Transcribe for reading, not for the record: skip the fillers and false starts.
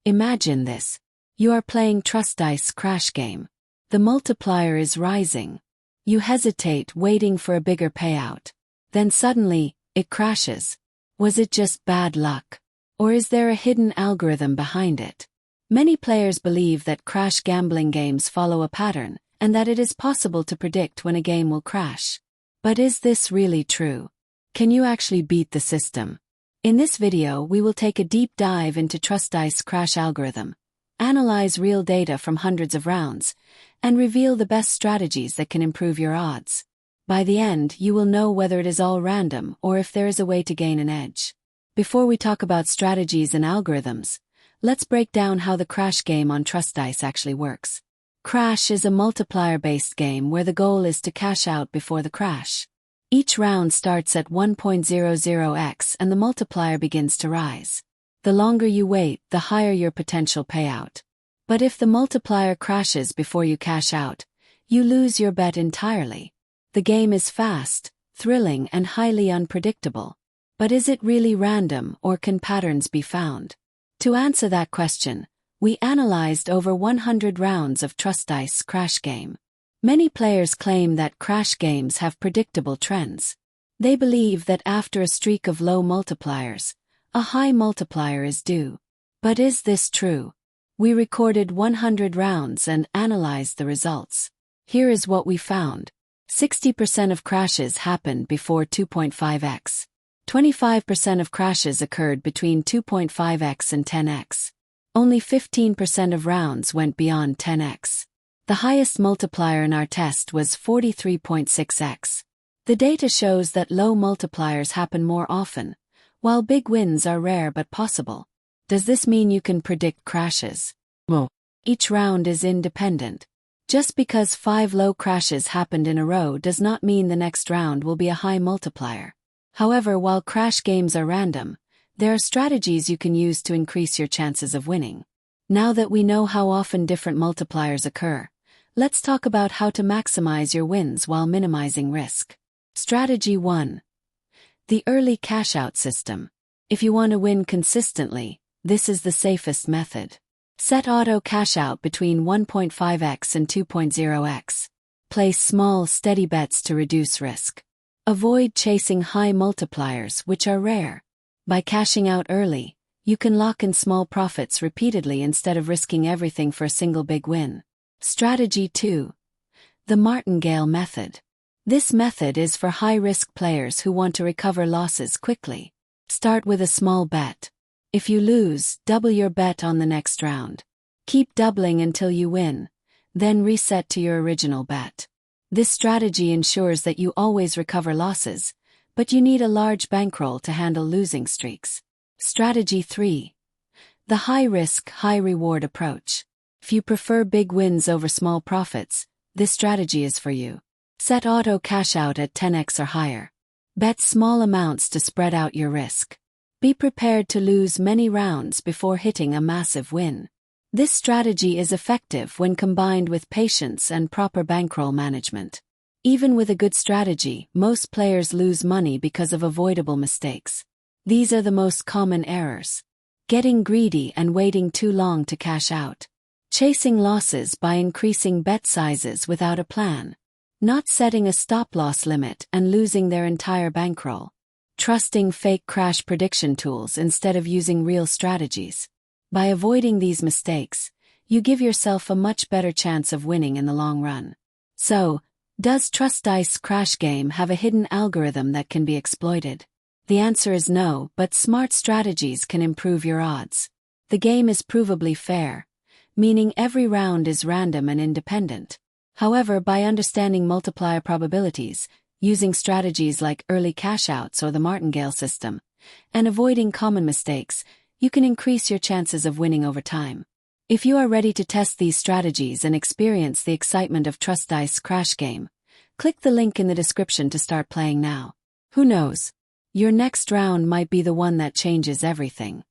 Imagine this. You are playing TrustDice's crash game. The multiplier is rising. You hesitate, waiting for a bigger payout. Then suddenly, it crashes. Was it just bad luck? Or is there a hidden algorithm behind it? Many players believe that crash gambling games follow a pattern, and that it is possible to predict when a game will crash. But is this really true? Can you actually beat the system? In this video, we will take a deep dive into TrustDice's crash algorithm, analyze real data from hundreds of rounds, and reveal the best strategies that can improve your odds. By the end, you will know whether it is all random or if there is a way to gain an edge. Before we talk about strategies and algorithms, let's break down how the crash game on TrustDice actually works. Crash is a multiplier-based game where the goal is to cash out before the crash. Each round starts at 1.00x and the multiplier begins to rise. The longer you wait, the higher your potential payout. But if the multiplier crashes before you cash out, you lose your bet entirely. The game is fast, thrilling, and highly unpredictable. But is it really random, or can patterns be found? To answer that question, we analyzed over 100 rounds of TrustDice's crash game. Many players claim that crash games have predictable trends. They believe that after a streak of low multipliers, a high multiplier is due. But is this true? We recorded 100 rounds and analyzed the results. Here is what we found. 60% of crashes happened before 2.5x. 25% of crashes occurred between 2.5x and 10x. Only 15% of rounds went beyond 10x. The highest multiplier in our test was 43.6x. The data shows that low multipliers happen more often, while big wins are rare but possible. Does this mean you can predict crashes? No. Each round is independent. Just because 5 low crashes happened in a row does not mean the next round will be a high multiplier. However, while crash games are random, there are strategies you can use to increase your chances of winning. Now that we know how often different multipliers occur, let's talk about how to maximize your wins while minimizing risk. Strategy 1. The early cashout system. If you want to win consistently, this is the safest method. Set auto cashout between 1.5x and 2.0x. Place small, steady bets to reduce risk. Avoid chasing high multipliers, which are rare. By cashing out early, you can lock in small profits repeatedly instead of risking everything for a single big win. Strategy 2. The martingale method. This method is for high-risk players who want to recover losses quickly. Start with a small bet. If you lose, double your bet on the next round. Keep doubling until you win, then reset to your original bet. This strategy ensures that you always recover losses, but you need a large bankroll to handle losing streaks. Strategy 3. The high-risk, high-reward approach. If you prefer big wins over small profits, this strategy is for you. Set auto cash out at 10x or higher. Bet small amounts to spread out your risk. Be prepared to lose many rounds before hitting a massive win. This strategy is effective when combined with patience and proper bankroll management. Even with a good strategy, most players lose money because of avoidable mistakes. These are the most common errors. Getting greedy and waiting too long to cash out. Chasing losses by increasing bet sizes without a plan. Not setting a stop-loss limit and losing their entire bankroll. Trusting fake crash prediction tools instead of using real strategies. By avoiding these mistakes, you give yourself a much better chance of winning in the long run. So, does TrustDice's crash game have a hidden algorithm that can be exploited? The answer is no, but smart strategies can improve your odds. The game is provably fair, meaning every round is random and independent. However, by understanding multiplier probabilities, using strategies like early cashouts or the martingale system, and avoiding common mistakes, you can increase your chances of winning over time. If you are ready to test these strategies and experience the excitement of TrustDice's crash game, click the link in the description to start playing now. Who knows? Your next round might be the one that changes everything.